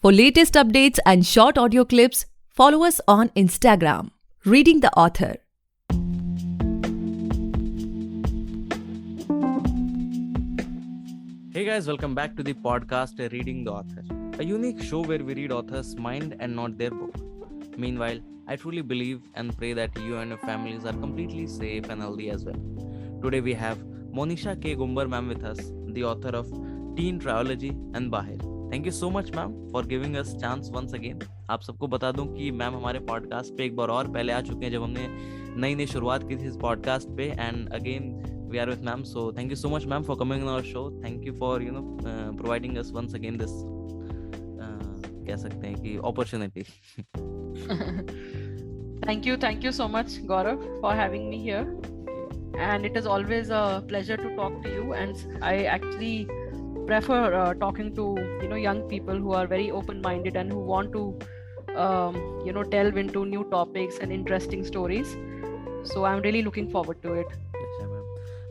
For latest updates and short audio clips, follow us on Instagram, Reading the Author. Hey guys, welcome back to the podcast Reading the Author, a unique show where we read authors' mind and not their book. Meanwhile, I truly believe and pray that you and your families are completely safe and healthy as well. Today we have Monisha K. Gumbar ma'am with us, the author of Teen Trilogy and Bahir. Thank you so much ma'am for giving us chance once again. आप सबको बता दूं कि ma'am हमारे podcast पे एक बार और पहले आ चुके हैं जब हमने नई शुरुआत की थी इस पॉडकास्ट पे, and again we are with ma'am. So thank you so much ma'am for coming on our show. Thank you for providing us once again this कह सकते हैं कि opportunity. Thank you so much, Gaurav, for having me here. And it is always a pleasure to talk to you. And I actually prefer talking to young people who are very open-minded and who want to delve into new topics and interesting stories. So I'm really looking forward to it.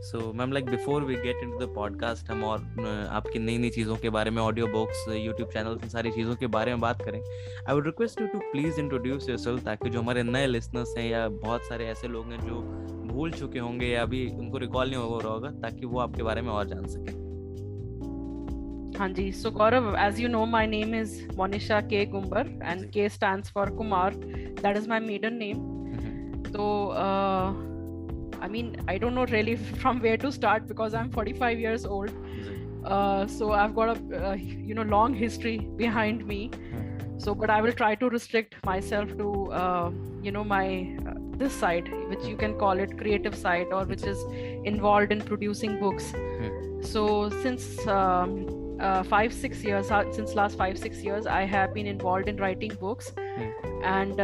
So ma'am, like before we get into the podcast, हम और आपकी नई चीज़ों के बारे में, audio books, YouTube channel, इन सारी चीज़ों के बारे में बात करें. I would request you to please introduce yourself, ताकि जो हमारे नए लिसनर्स हैं या बहुत सारे ऐसे लोग हैं जो भूल चुके होंगे या अभी उनको रिकॉल नहीं हो रहा होगा, ताकि वो आपके बारे में और जान सकें. हाँ जी, so Gaurav, as you know, my name is Monisha K. Gumbar and K stands for Kumar. That is my maiden name. So I don't know really from where to start because I'm 45 years old. So I've got a long history behind me. So, but I will try to restrict myself to my this side, which you can call it creative side, or which is involved in producing books. So since 5-6 years, since last 5-6 years, I have been involved in writing books, and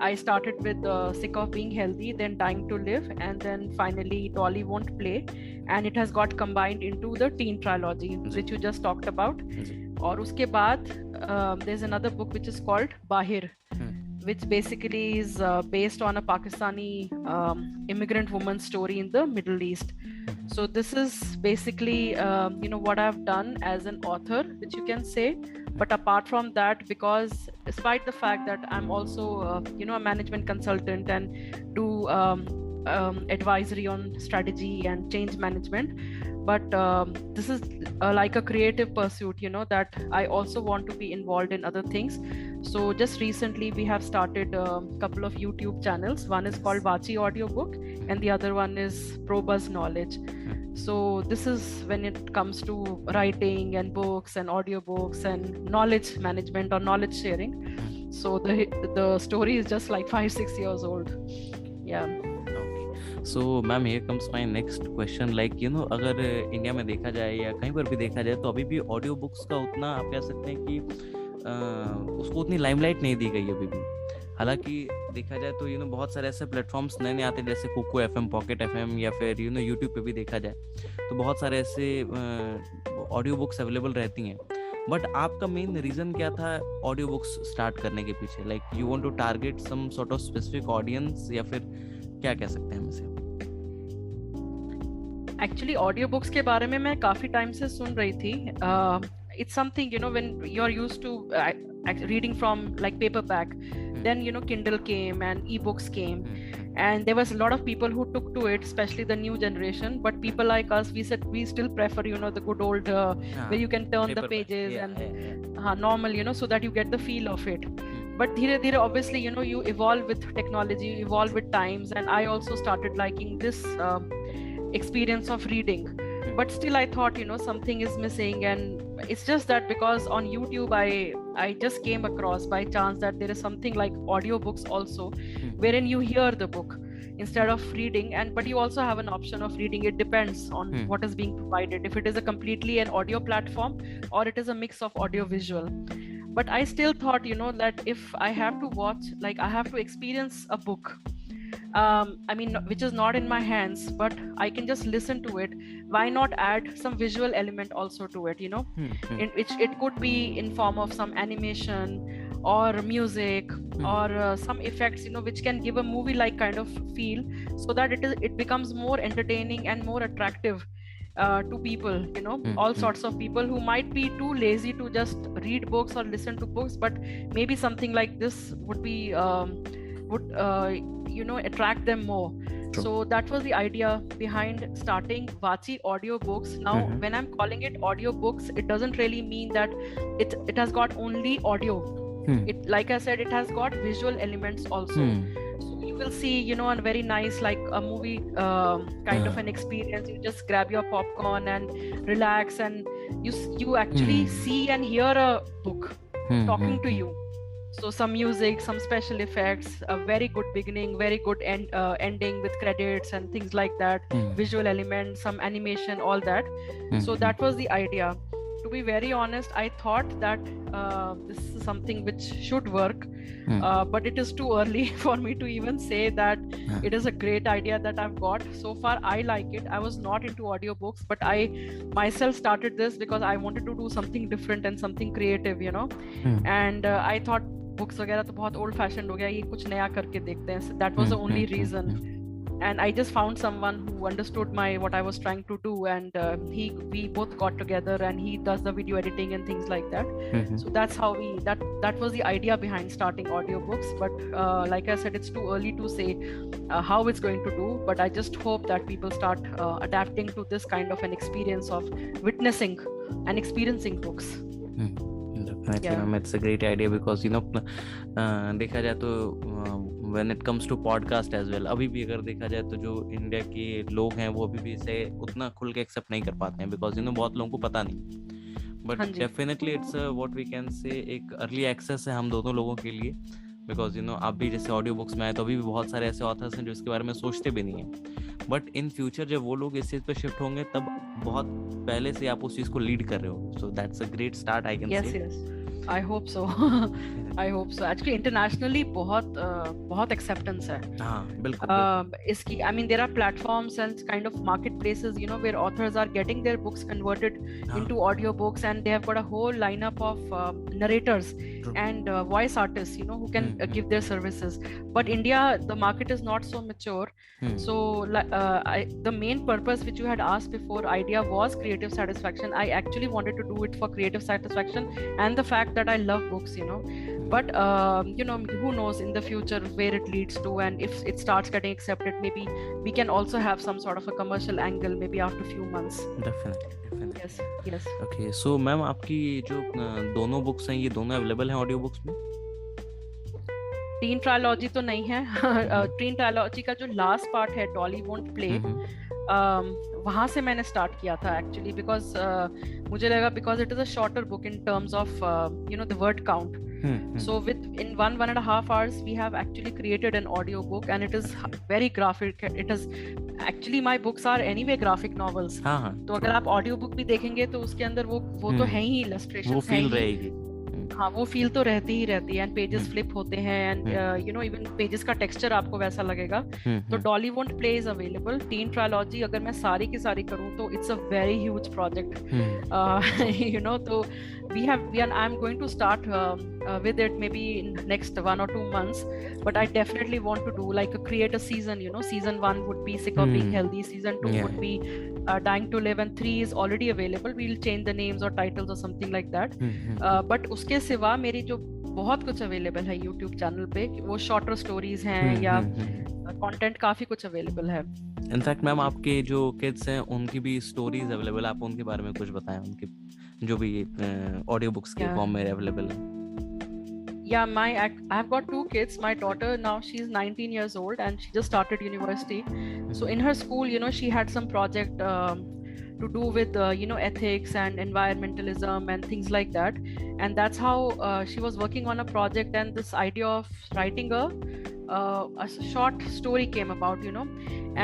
I started with Sick of Being Healthy, then Dying to Live, and then finally Dolly Won't Play, and it has got combined into the Teen Trilogy, which you just talked about. और उसके बाद there's another book which is called Bahir, which basically is based on a Pakistani immigrant woman's story in the Middle East. So this is basically what I've done as an author, which you can say. But apart from that, because despite the fact that I'm also a management consultant and do advisory on strategy and change management, but this is like a creative pursuit, that I also want to be involved in other things. So just recently we have started a couple of YouTube channels. One is called Vachi Audiobook and the other one is ProBuzz Knowledge. So this is when it comes to writing and books and audiobooks and knowledge management or knowledge sharing. So the story is just like 5-6 years old. Yeah. So ma'am, here comes my next question. Like अगर India में देखा जाए या कहीं पर भी देखा जाए तो अभी भी ऑडियो बुक्स का उतना आप कह सकते हैं कि उसको उतनी लाइमलाइट नहीं दी गई अभी भी. हालांकि देखा जाए तो बहुत सारे ऐसे प्लेटफॉर्म्स नए आते हैं जैसे कुकू FM, पॉकेट FM, या फिर यूट्यूब पे भी देखा जाए तो बहुत सारे ऐसे ऑडियो बुक्स अवेलेबल रहती हैं. बट आपका मेन रीजन क्या था ऑडियो बुक्स स्टार्ट करने के पीछे? Like you want to target some sort of specific audience, या फिर क्या कह सकते हैं हम इसे? एक्चुअली ऑडियो बुक्स के बारे में मैं काफी टाइम से सुन रही थी. It's something when you're used to reading from like paperback, then Kindle came and ebooks came, and there was a lot of people who took to it, especially the new generation. But people like us, we said we still prefer the good old where you can turn the pages and normal, so that you get the feel of it. But dhire obviously you evolve with technology, you evolve with times, and I also started liking this experience of reading. But still I thought something is missing, and it's just that because on YouTube I just came across by chance that there is something like audiobooks also, wherein you hear the book instead of reading, but you also have an option of reading. It depends on what is being provided, if it is a completely an audio platform or it is a mix of audio visual. But I still thought that if I have to watch, like I have to experience a book, which is not in my hands, but I can just listen to it, why not add some visual element also to it, in which it could be in form of some animation or music or some effects, which can give a movie like kind of feel, so that it becomes more entertaining and more attractive to people, all sorts of people who might be too lazy to just read books or listen to books, but maybe something like this would be attract them more. True. So that was the idea behind starting Vachi audiobooks. Now when I'm calling it audiobooks, it doesn't really mean that it has got only audio. It, like I said, it has got visual elements also. So you will see, a very nice, like a movie kind of an experience. You just grab your popcorn and relax, and you actually see and hear a book talking to you. So some music, some special effects, a very good beginning, very good ending with credits and things like that, visual elements, some animation, all that. So that was the idea. To be very honest, I thought that this is something which should work, but it is too early for me to even say that it is a great idea that I've got. So far, I like it. I was not into audiobooks, but I myself started this because I wanted to do something different and something creative, and I thought books वगैरह तो बहुत old fashioned हो गया, ये कुछ नया करके देखते हैं. That was the only reason. And I just found someone who understood what I was trying to do, and we both got together, and he does the video editing and things like that. So that's how that was the idea behind starting audiobooks. But like I said, it's too early to say how it's going to do, but I just hope that people start adapting to this kind of an experience of witnessing and experiencing books. Definitely, it's a great idea because देखा जाए तो when it comes to podcast as well, अभी भी अगर देखा जाए तो जो इंडिया के लोग हैं वो अभी भी इसे उतना खुल के एक्सेप्ट नहीं कर पाते हैं because बहुत लोगों को पता नहीं. But definitely it's what we can say एक early access है हम दोनों लोगों के लिए, because आप भी जैसे ऑडियो बुक्स में आए तो अभी भी बहुत सारे ऐसे ऑथर्स हैं जो इसके बारे में सोचते भी नहीं हैं, बट इन फ्यूचर जब वो लोग इस चीज़ पे शिफ्ट होंगे तब बहुत पहले से आप उस चीज़ को लीड कर रहे हो. So that's a great start, I can say. I hope so. I hope so. Actually, internationally बहुत acceptance है. हाँ, बिल्कुल. इसकी, I mean, there are platforms and kind of marketplaces, where authors are getting their books converted into audiobooks, and they have got a whole lineup of narrators and voice artists, who can give their services. But India, the market is not so mature. So the main purpose which you had asked before, idea was creative satisfaction. I actually wanted to do it for creative satisfaction and the fact that I love books, but who knows in the future where it leads to, and if it starts getting accepted, maybe we can also have some sort of a commercial angle maybe after few months. Definitely. Yes. Okay, so ma'am आपकी जो दोनों books हैं ये दोनों available हैं audio books में? Teen trilogy तो नहीं है. टीन ट्रायलॉजी का जो लास्ट पार्ट है, डॉली वोंट प्ले, वहां से मैंने स्टार्ट किया था एक्चुअली, बिकॉज मुझे लगा because it is a shorter book in terms of the word count. So in 1.5 hours we have actually created an audio book, and it is very graphic. It is actually, my books are anyway graphic novels. तो अगर आप audio book भी देखेंगे तो उसके अंदर वो तो है ही, इलस्ट्रेशन, वो फील रहेगी. हाँ, वो फील तो रहती ही रहती है, एंड पेजेस फ्लिप होते हैं, एंड इवन पेजेस का टेक्सचर आपको वैसा लगेगा. तो Dolly won't play is available. Teen trilogy अगर मैं सारी की सारी करूँ तो it's a very huge project. तो I'm going to start with it maybe in next 1 or 2 months, but I definitely want to do create a season. Season 1 would be Sick of Being Healthy, season 2 would be Dying to Live, and 3 is already available. We'll change the names or titles or something like that. But उसके सिवा मेरी जो बहुत कुछ available है YouTube channel पे, वो shorter stories हैं या कंटेंट काफी कुछ अवेलेबल है. इनफैक्ट मैम आपके जो किड्स हैं उनकी भी स्टोरीज अवेलेबल, आप उनके बारे में कुछ बताएं, उनकी जो भी ऑडियो बुक्स के फॉर्म में अवेलेबल है. Yeah, I've got 2 kids. My daughter now, she's 19 years old and she just started university. So in her school, she had some project to do with ethics and environmentalism and things like that, and that's how she was working on a project, and this idea of writing a short story came about,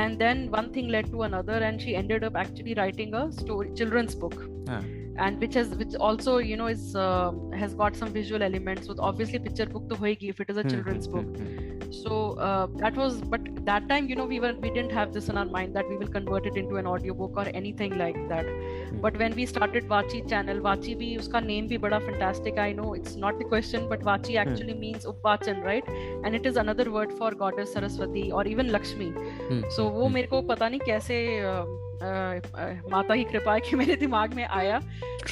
and then one thing led to another, and she ended up actually writing a children's book. And which also is has got some visual elements. So obviously picture book to hoegi if it is a children's book. So but that time we didn't have this in our mind that we will convert it into an audio book or anything like that. But when we started Vachi channel, Vachi bhi uska name bhi bada fantastic. I know it's not the question, but Vachi actually means Upvachan, right? And it is another word for goddess Saraswati or even Lakshmi. So वो मेरे को पता नहीं कैसे माता की कृपा है कि मेरे दिमाग में आया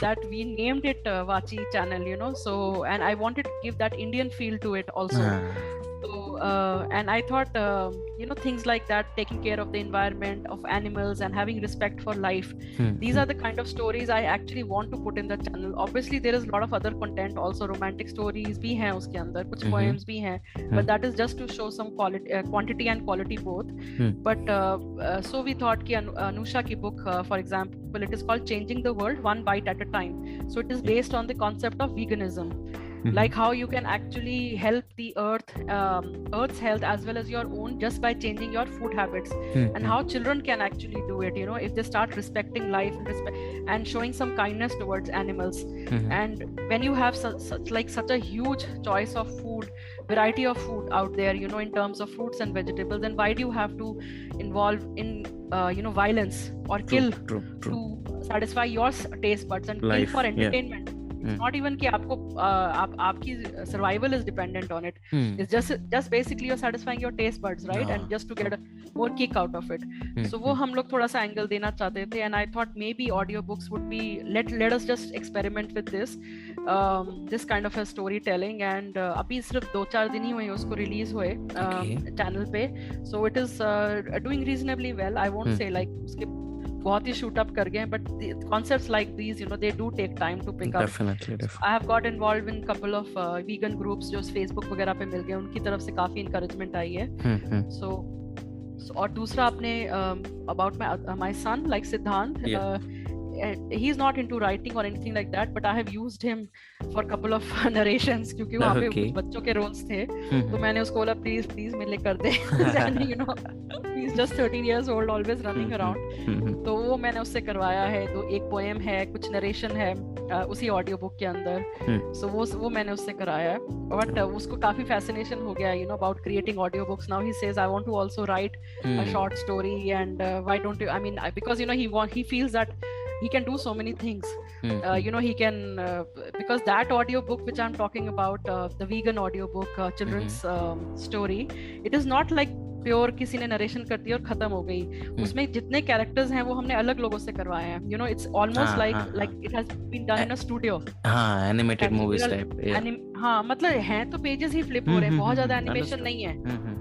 that we named it Vachi channel, you know, so and I wanted to give that Indian feel to it also. So and I thought you know, things like that, taking care of the environment, of animals, and having respect for life, these are the kind of stories I actually want to put in the channel. Obviously there is a lot of other content also, romantic stories bhi hain uske andar, kuch poems bhi hain, but that is just to show some quality, quantity and quality both. But so we thought ki Anusha ki book, for example, it is called Changing the World One Bite at a Time. So it is based on the concept of veganism, like how you can actually help the earth's health as well as your own, just by changing your food habits, and how children can actually do it, you know, if they start respecting life and showing some kindness towards animals. And when you have such a huge choice of food, variety of food out there, you know, in terms of fruits and vegetables, then why do you have to involve in you know, violence or kill to satisfy your taste buds and kill for entertainment? It's not even कि आपको आपकी survival is dependent on it. It's just basically you're satisfying your taste buds, right? And just to get a more kick out of it. So वो हम लोग थोड़ा सा angle देना चाहते थे, and I thought maybe audiobooks would be, let us just experiment with this kind of a storytelling. And अभी सिर्फ 2-4 दिन ही हुए उसको release हुए channel पे, so it is doing reasonably well. I won't say like उसके बहुत ही shoot up कर गए हैं, but concepts like these, you know, they do take time to pick up. Definitely. I have got involved in couple of vegan groups जो Facebook वगैरह पे मिल गए, उनकी तरफ से काफी encouragement आई है. So और दूसरा आपने about my son, like Siddhant, he's not into writing or anything like that, but I have used him for a couple of narrations क्योंकि वहाँ पे कुछ बच्चों के roles थे, तो मैंने उसको बोला please मेरे लिए कर दे. And you know, he's just 13 years old, always running around. तो वो मैंने उससे करवाया है. तो एक poem है, कुछ narration है उसी ऑडियो बुक के अंदर. So वो मैंने उससे कराया है. But उसको काफी fascination हो गया, you know, about creating audio books. Now he says I want to also write a short story, and why don't you? I mean, because you know, he feels that he can do so many things. You know, he can because that audio book which I'm talking about, the vegan audio book, children's story, it is not like pure किसी ने narration कर दी और खत्म हो गई. उसमें जितने characters हैं वो हमने अलग लोगों से करवाए हैं. You know, it's almost like it has been done in a studio. हां, एनिमेटेड मूवीज टाइप. हाँ, मतलब हैं तो पेजेस ही फ्लिप हो रहे हैं, बहुत ज्यादा एनिमेशन नहीं है.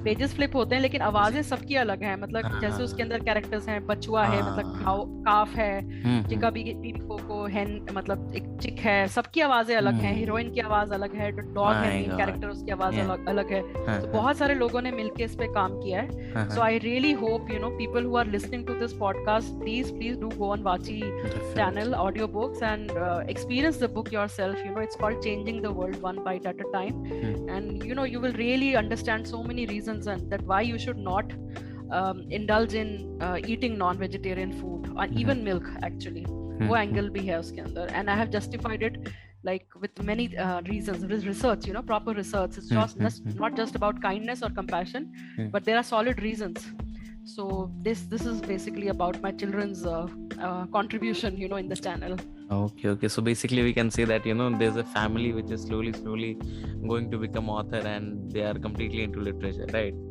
पेजेस फ्लिप होते हैं लेकिन आवाजें सबकी अलग हैं. मतलब जैसे उसके अंदर कैरेक्टर्स हैं, बचुआ है, मतलब काफ है, चिका बीबी कोको, हैन, मतलब एक चिक है, सबकी आवाजें अलग हैं. हीरोइन की आवाज अलग है, डॉग है, मेन कैरेक्टर, उसकी आवाज अलग है. तो बहुत सारे लोगों ने मिलके इस पे काम किया है. So I really hope, you know, people who are listening to this podcast, please do go on Vachi channel, audiobooks, and experience the book yourself. You know, it's called Changing the World One Bite at a Time. And you know, you will really understand so many reasons and that why you should not indulge in eating non-vegetarian food or even milk actually. वो angle भी है उसके अंदर, and I have justified it like with many reasons. There is research, you know, proper research. It's just not just about kindness or compassion, but there are solid reasons. So this is basically about my children's contribution, you know, in the channel. Okay. So basically we can say that, you know, there's a family which is slowly going to become author, and they are completely into literature, right?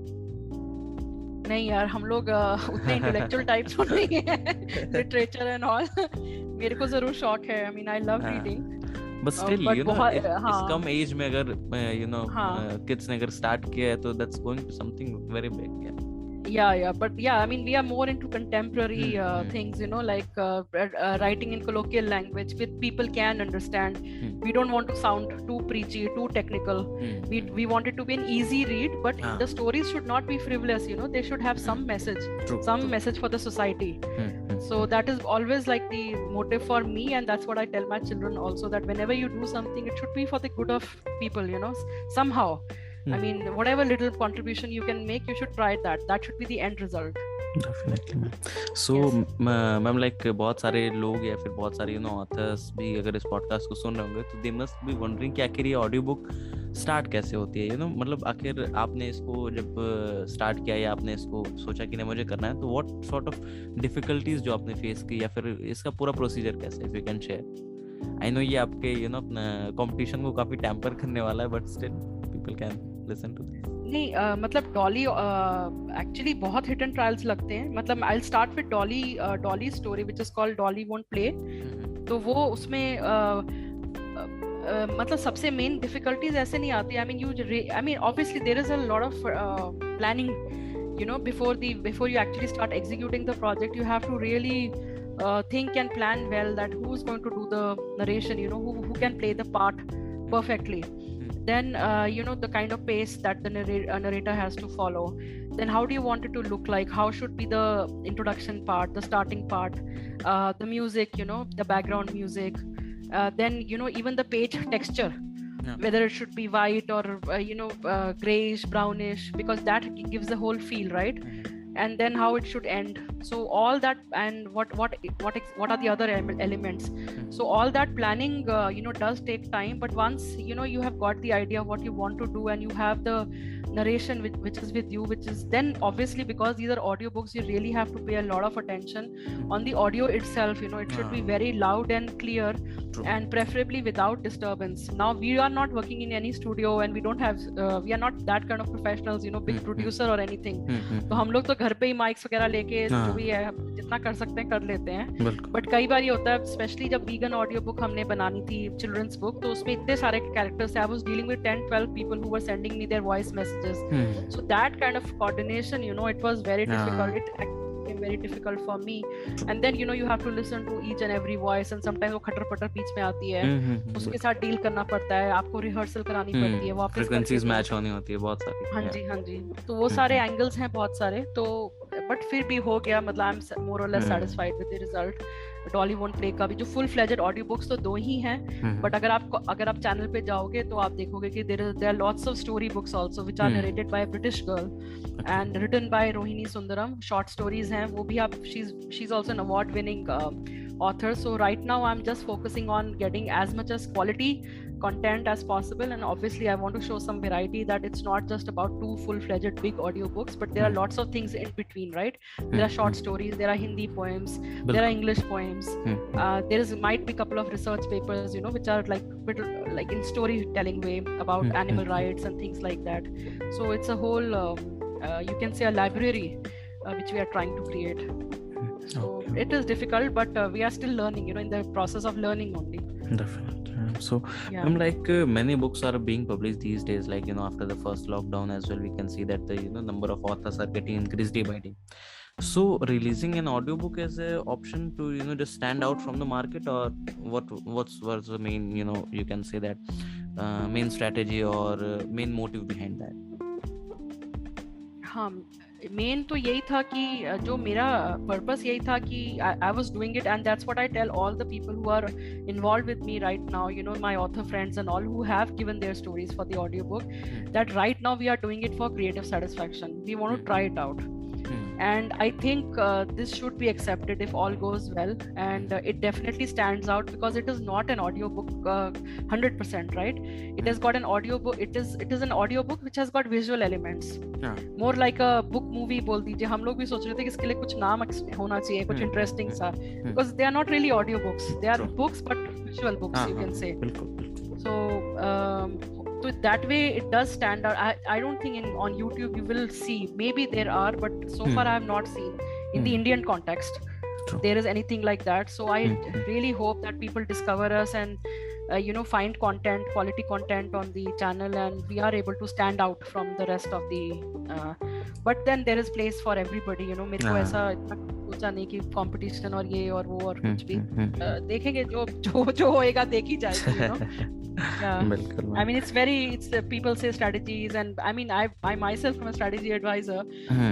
नहीं यार, हम लोग उतने intellectual types नहीं हैं. Literature and all मेरे को जरूर शौक है. I mean, I love reading. But still, you know, इस कम एज में अगर you know kids ने अगर स्टार्ट किया है तो that's going to something very big. But I mean, we are more into contemporary things, you know, like writing in colloquial language which people can understand. We don't want to sound too preachy, too technical. We want it to be an easy read, but the stories should not be frivolous, you know. They should have some message, message for the society. So that is always like the motive for me, and that's what I tell my children also, that whenever you do something, it should be for the good of people, you know, somehow. I mean, whatever little contribution you can make, you should try that. That should be the end result. Definitely. So, ma'am, like बहुत सारे लोग या फिर बहुत सारे, you know, authors भी अगर इस podcast को सुन रहे होंगे तो they must be wondering कि आखिर ये ऑडियो बुक स्टार्ट कैसे होती है, you know, मतलब आखिर आपने इसको जब स्टार्ट किया या आपने इसको सोचा कि नहीं मुझे करना है, तो what sort of difficulties जो आपने फेस की या फिर इसका पूरा प्रोसीजर कैसे है, if you can share. I know ये आपके, you know, अपना कंपटीशन को काफी टैम्पर करने वाला है, but still people can listen to this? नहीं मतलब डॉली एक्चुअली बहुत हिट एंड ट्रायल्स लगते हैं. मतलब I will start with Dolly story which is called Dolly won't play. तो वो उसमें मतलब सबसे मेन डिफिकल्टीज ऐसे नहीं आती. I mean obviously there is a lot of planning, you know, before you actually start executing the project. You have to really think and plan well that who's going to do the narration, you know, who can play the part perfectly. Then you know, the kind of pace that the narrator has to follow. Then how do you want it to look like? How should be the introduction part, the starting part, the music, you know, the background music, then you know, even the page texture. Yeah. Whether it should be white or you know, grayish, brownish, because that gives the whole feel, right? And then how it should end. So all that, and what are the other elements. So all that planning you know, does take time. But once you know, you have got the idea of what you want to do, and you have the narration which is with you, which is then obviously, because these are audiobooks, you really have to pay a lot of attention on the audio itself. You know, it should be very loud and clear. True. And preferably without disturbance. Now we are not working in any studio, and we don't have we are not that kind of professionals, you know, big producer or anything. तो हम लोग तो घर पे ही mics वगैरह लेके जो भी है जितना कर सकते हैं कर लेते हैं. बट कई बार ये होता है, स्पेशली जब वीगन ऑडियो बुक हमने बनानी थी, चिल्ड्रंस बुक, तो उसमें इतने सारे कैरेक्टर्स थे. I was dealing with 10-12 people who were sending me their voice messages. So that kind of coordination, you know, it was very difficult. It became very difficult for me. And then you know, you have to listen to each and every voice, and sometimes वो खटर पटर बीच में आती है, उसके साथ deal करना पड़ता है, आपको रिहर्सल करानी पड़ती है, वापस फ्रीक्वेंसीज मैच होनी होती है बहुत सारी. हाँ जी. तो वो सारे एंगल्स हैं बहुत सारे. तो बट फिर भी हो गया. मतलब आई एम मोर और less satisfied with the result. Dolly won't play का भी जो फुल फ्लेजेड ऑडियो बुक्स तो 2 ही हैं. बट अगर आप चैनल पे जाओगे तो आप देखोगे कि there are lots of story books also which are narrated by a British girl and written by Rohini Sundaram. Short stories हैं वो भी. आप she is also an award winning author. So right now I'm just focusing on getting as much as quality content as possible, and obviously I want to show some variety, that it's not just about 2 full-fledged big audiobooks, but there are lots of things in between, right? There are short stories, there are Hindi poems, there are English poems, there might be a couple of research papers, you know, which are like in storytelling way about animal rights and things like that. So it's a whole you can say a library which we are trying to create. So it is difficult, but we are still learning, you know, in the process of learning only. Definitely. So I'm like many books are being published these days, like, you know, after the first lockdown as well, we can see that the, you know, number of authors are getting increased day by day. So releasing an audiobook as an option to, you know, just stand out from the market, or what's the main, you know, you can say that main strategy or main motive behind that? हाँ, main तो यही था कि जो मेरा purpose यही था कि I was doing it, and that's what I tell all the people who are involve with me right now, you know, my author friends and all who have given their stories for the audio book, that right now we are doing it for creative satisfaction. We want to try it out. And I think this should be accepted if all goes well, and it definitely stands out because it is not an audiobook 100%, right? It has got an audiobook. It is an audiobook which has got visual elements. More like a book movie बोल दीजिए. हम लोग भी सोच रहे थे कि इसके लिए कुछ नाम होना चाहिए, कुछ interesting सा, because they are not really audiobooks. They are books, but visual books, you can say. So so that way it does stand out. I don't think on YouTube you will see, maybe there are, but so far I have not seen in the Indian context there is anything like that. So I really hope that people discover us and you know, find quality content on the channel, and we are able to stand out from the rest of the but then there is place for everybody, you know. मेरे को ऐसा इतना सोचा नहीं कि competition और ये और वो और कुछ भी. देखेंगे जो होएगा देखी जाएगी, you know. I mean, it's people say strategies, and I mean, I myself am a strategy advisor,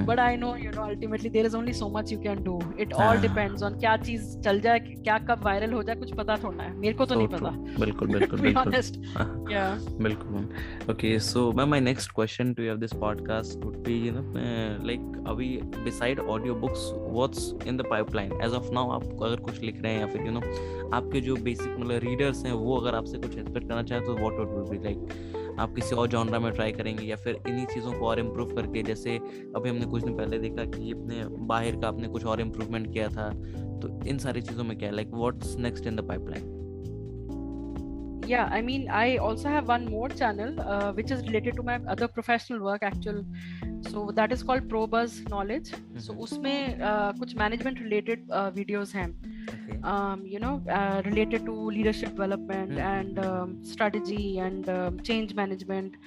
but I know, you know, ultimately there is only so much you can do. It all depends on क्या चीज चल जाए, क्या कब viral हो जाए, कुछ पता थोड़ा है. मेरे को तो नहीं पता. बिल्कुल. To be honest. Yeah. बिल्कुल. Okay, so my next question to you of this podcast would be, you know, like अभी beside audiobooks, what's in the pipeline as of now? आप अगर कुछ लिख रहे हैं, या फिर, you know, आपके जो बेसिक मतलब रीडर्स हैं वो अगर आपसे कुछ एक्सपेक्ट करना चाहे तो व्हाट वुड बी लाइक? आप किसी और जॉनरा में ट्राई करेंगे, या फिर इन्हीं चीज़ों को और इम्प्रूव करके, जैसे अभी हमने कुछ दिन पहले देखा कि अपने बाहर का आपने कुछ और इम्प्रूवमेंट किया था, तो इन सारी चीज़ों में क्या है, like what's next in the pipeline? Yeah, I mean, I also have one more channel which is related to my other professional work actual. So that is called ProBuzz Knowledge. So उसमें कुछ management related videos हैं. Okay. You know, related to leadership development and strategy and change management.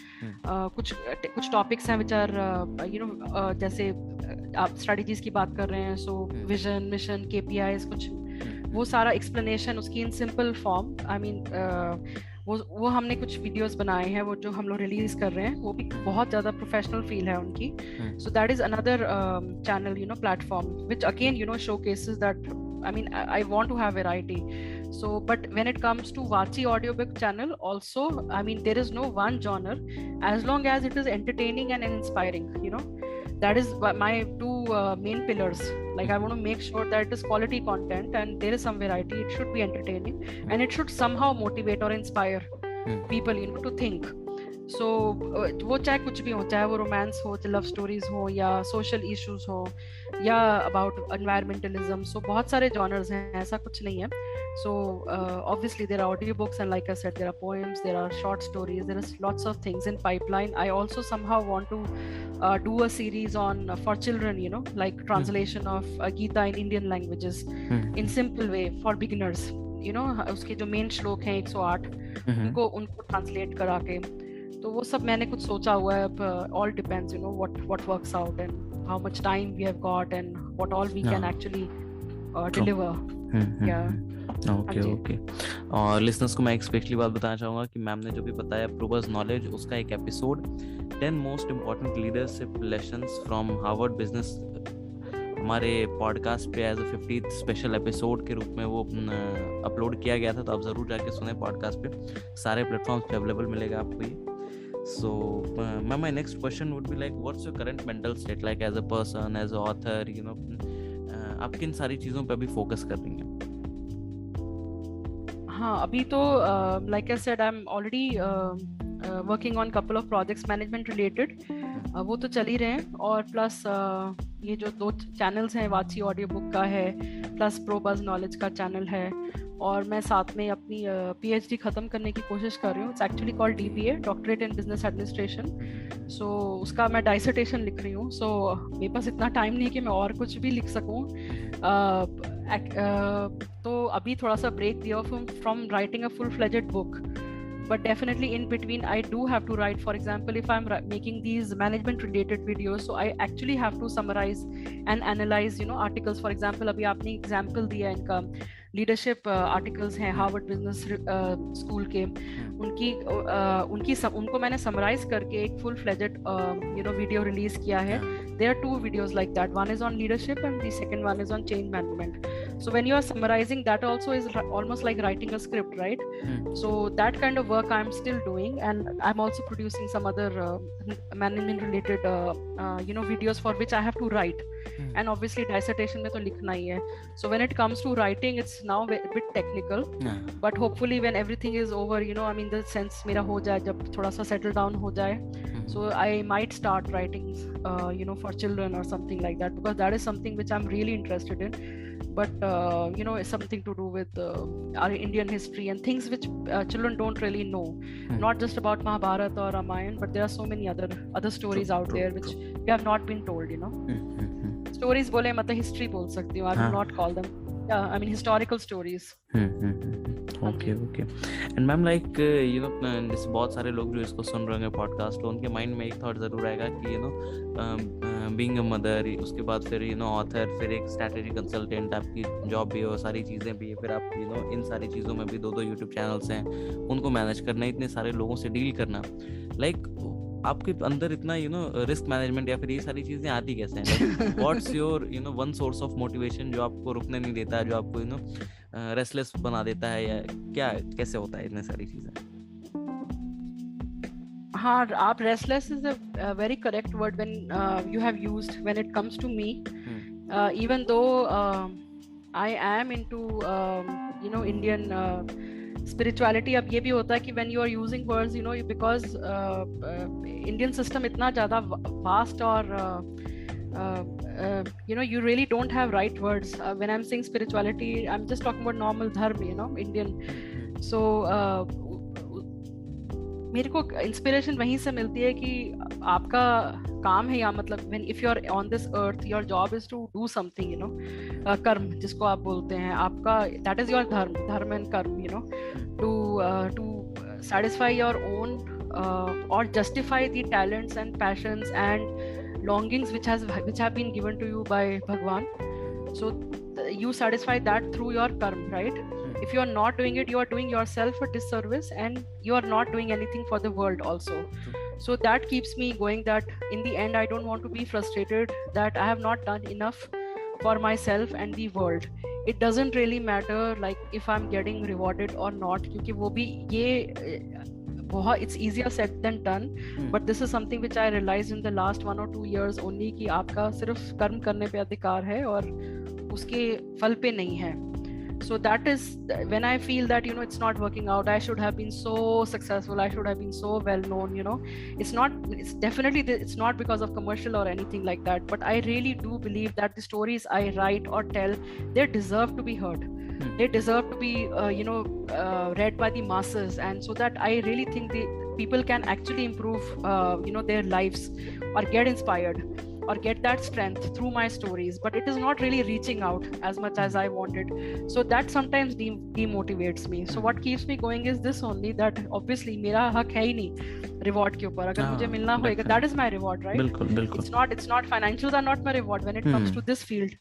कुछ topics हैं which are you know जैसे आप strategies की बात कर रहे हैं, so vision, mission, KPIs कुछ वो सारा explanation उसकी in simple form. I mean वो हमने कुछ वीडियोस बनाए हैं वो जो हम लोग रिलीज कर रहे हैं, वो भी बहुत ज़्यादा प्रोफेशनल फील है उनकी. So that is another channel, you know, platform which again you know showcases that I mean I want to have variety. So but when it comes to Vachi audiobook channel also, I mean there is no one genre as long as it is entertaining and inspiring, you know. That is my two main pillars. Like I want to make sure that it is quality content and there is some variety. It should be entertaining and it should somehow motivate or inspire people, you know, to think. So वो चाहे कुछ भी हो, चाहे वो romance हो, love stories हो, या सोशल इश्यूज हो, या अबाउट एनवायरमेंटलिज्म. सो बहुत सारे जॉनर्स हैं, ऐसा कुछ नहीं है. So obviously there are audiobooks and like I said there are poems, there are short stories, there is lots of things in pipeline. I also somehow want to do a series on for children, you know, like translation of Gita in Indian languages in simple way for beginners, you know. उसके जो main श्लोक हैं 108 उनको translate करा के, तो वो सब मैंने कुछ सोचा हुआ है. अब all depends, you know, what works out and how much time we have got and what all we can actually deliver. Yeah. Okay. और लिसनर्स को मैं एक स्पेशली बात बताना चाहूँगा कि मैम ने जो भी बताया प्रोबस नॉलेज, उसका एक episode 10 most important leadership lessons from Harvard business हमारे पॉडकास्ट पे as a 50th special episode के रूप में वो अपलोड किया गया था. तो आप ज़रूर जाके सुने, पॉडकास्ट पे सारे प्लेटफॉर्म्स पे अवेलेबल मिलेगा आपको ये. So, ma'am, my next question would be like, what's your current mental state like as a person, as an author, you know, आप किन सारी चीज़ों पे अभी फोकस कर रही हैं? हाँ, अभी तो like I said, I'm already working on couple of projects management related. वो तो चल ही रहे हैं, और प्लस ये जो 2 चैनल्स हैं, वाची ऑडियो बुक का है, प्लस प्रोबज नॉलेज का चैनल है, और मैं साथ में अपनी PhD ख़त्म करने की कोशिश कर रही हूँ. It's actually called DBA, doctorate in business administration. So उसका मैं डाइसर्टेशन लिख रही हूँ. सो मेरे पास इतना टाइम नहीं है कि मैं और कुछ भी लिख सकूँ. तो अभी थोड़ा सा ब्रेक दिया from writing a full fledged book. But definitely in between I do have to write. For example, if I'm making these management related videos, so I actually have to summarize and analyze, you know, articles. For example, अभी आपने example दिया इनका leadership articles हैं Harvard business school के, उनको मैंने summarise करके एक full fledged you know video release किया है. There are 2 videos like that. One is on leadership and the second one is on change management. So when you are summarizing, that also is almost like writing a script, right? So that kind of work I'm still doing, and I'm also producing some other management related you know videos for which I have to write. And obviously dissertation में तो लिखना ही है. So when it comes to writing, it's now a bit technical. But hopefully when everything is over, you know, I mean the sense मेरा हो जाए, जब थोड़ा सा settle down हो जाए, so I might start writing you know for children or something like that, because that is something which I'm really interested in. But you know, it's something to do with our Indian history and things which children don't really know. Not just about Mahabharata or Ramayana, but there are so many other stories out there which we have not been told, you know. Stories बोले मतलब history बोल सकती हूँ. I will not call them. Yeah, I mean historical stories. Okay. And ma'am like you know, जैसे बहुत सारे लोग जो इसको सुन रहे हैं पॉडकास्ट, तो उनके माइंड में एक थॉट जरूर आएगा कि you know being a mother, उसके बाद फिर यू नो ऑथर, फिर एक स्ट्रैटेजी कंसल्टेंट, आपकी जॉब भी हो, सारी चीज़ें भी है, फिर आप यू नो इन सारी चीज़ों में भी 2 यूट्यूब चैनल्स हैं, उनको मैनेज करना, इतने सारे लोगों से डील करना, लाइक आपके अंदर इतना यू नो रिस्क मैनेजमेंट या फिर ये सारी चीजें आती कैसे हैं? What's your you know one source of motivation जो आपको रुकने नहीं देता है, जो आपको यू नो रेस्टलेस बना देता है, या क्या कैसे होता है इतनी सारी चीजें? हाँ, आप restless is a very correct word when you have used when it comes to me. Even though I am into you know Indian spirituality, अब ये भी होता है कि when you are using words, you know, because Indian system इतना ज़्यादा vast और you know, you really don't have right words. When I'm saying spirituality, I'm just talking about normal dharma, you know, Indian. So मेरे को inspiration वहीं से मिलती है कि आपका काम है, या मतलब when if you are on this earth, your job is to do something, you know, कर्म जिसको आप बोलते हैं, आपका that is your dharma and karma, you know, to satisfy your own or justify the talents and passions and longings which have been given to you by Bhagwan. So you satisfy that through your karma, right? If you are not doing it, you are doing yourself a disservice, and you are not doing anything for the world also. So that keeps me going, that in the end I don't want to be frustrated that I have not done enough for myself and the world. It doesn't really matter like if I'm getting rewarded or not, क्योंकि वो भी ये बहुत it's easier said than done, but this is something which I realized in the last 1 or 2 years only, कि आपका सिर्फ कर्म करने पे अधिकार है और उसके फल पे नहीं है. So that is when I feel that, you know, it's not working out, I should have been so successful, I should have been so well known, you know. It's definitely it's not because of commercial or anything like that, but I really do believe that the stories I write or tell, they deserve to be heard. They deserve to be read by the masses, and so that I really think the people can actually improve their lives or get inspired or get that strength through my stories, but it is not really reaching out as much as I wanted. So that sometimes demotivates me. So what keeps me going is this only, that obviously मेरा हक है ही नहीं reward के ऊपर. अगर मुझे मिलना होएगा, that is my reward, right? बिल्कुल. It's not financials are not my reward when it comes to this field.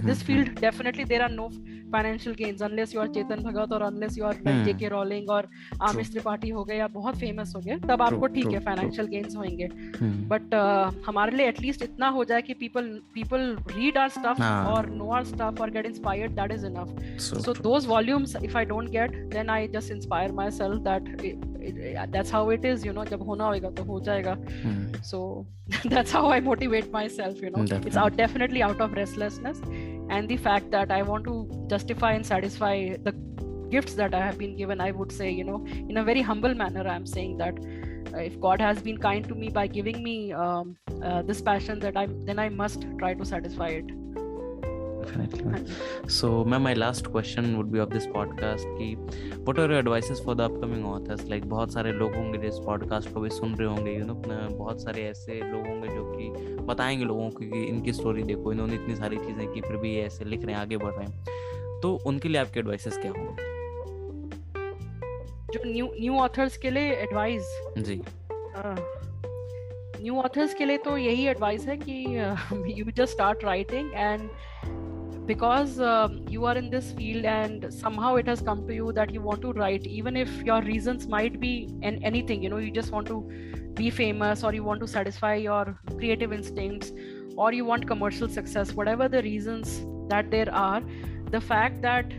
This field, definitely there are no financial gains unless you are Chetan Bhagat or unless you are like J.K. Rowling or Amish Tripathi हो गए या बहुत famous हो गए, तब आपको ठीक है financial gains होंगे. But हमारे लिए at least इतना हो जाए कि people read our stuff or know our stuff or get inspired, that is enough. So those volumes if I don't get, then I just inspire myself that that's how it is, you know, जब होना होगा तो हो जाएगा. So that's how I motivate myself, you know. It's definitely out of restlessness and the fact that I want to justify and satisfy the gifts that I have been given. I would say, you know, in a very humble manner, I am saying that if God has been kind to me by giving me this passion, then I must try to satisfy it. Definitely. So ma'am, my last question would be of this podcast कि what are your advices for the upcoming authors? Like बहुत सारे लोग होंगे जो इस podcast को भी सुन रहे होंगे, you know, बहुत सारे ऐसे लोग होंगे जो कि बताएंगे लोगों को कि इनकी स्टोरी देखो, इन्होंने इतनी सारी चीजें की फिर भी ऐसे लिख रहे हैं, आगे बढ़ रहे हैं, तो उनके लिए आपके एडवाइसेस क्या होंगे? जो न्यू ऑथर्स के लिए एडवाइस जी, न्यू ऑथर्स के लिए तो यही एडवाइस है कि you just start writing, and because you are in this field and somehow it has come to you that you want to write, even if your reasons might be anything, you know, you just want to be famous or you want to satisfy your creative instincts or you want commercial success, whatever the reasons that there are, the fact that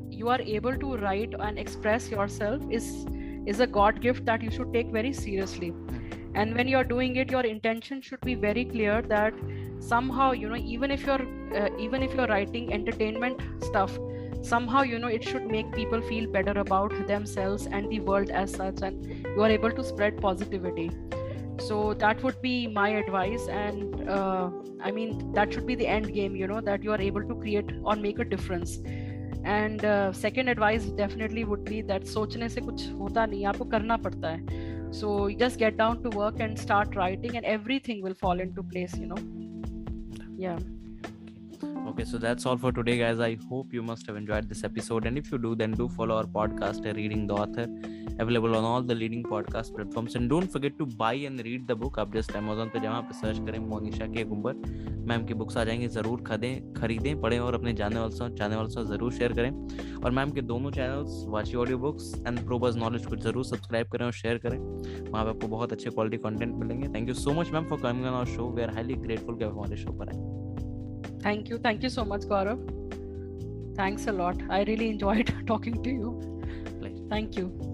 you are able to write and express yourself is a God gift that you should take very seriously. And when you're doing it, your intention should be very clear that somehow, you know, even if you're writing entertainment stuff, somehow, you know, it should make people feel better about themselves and the world as such, and you are able to spread positivity. So that would be my advice, and I mean that should be the end game, you know, that you are able to create or make a difference. And second advice definitely would be that सोचने से कुछ होता नहीं, आपको करना पड़ता है. So you just get down to work and start writing, and everything will fall into place, you know. Yeah. Okay, so that's all for today, guys. I hope you must have enjoyed this episode, and if you do, then do follow our podcast, Reading the Author, available on all the leading podcast platforms. And don't forget to buy and read the book. आप just Amazon पे जहाँ पे search करें मोनिशा के Gumber, ma'am की books आ जाएंगी, ज़रूर खरीदें, पढ़ें और अपने जानने वालों से ज़रूर शेयर करें. और मैम के दोनों चैनल्स वाची audio books and Probus knowledge को ज़रूर सब्सक्राइब करें और शेयर करें. वहाँ पे आपको बहुत अच्छे क्वालिटी कंटेंट मिलेंगे. Thank you so much ma'am for coming on our show. We are highly grateful कि आप हमारे शो पर आए. Thank you so much, Gaurav. Thanks a lot. I really enjoyed talking to you. Pleasure. Thank you.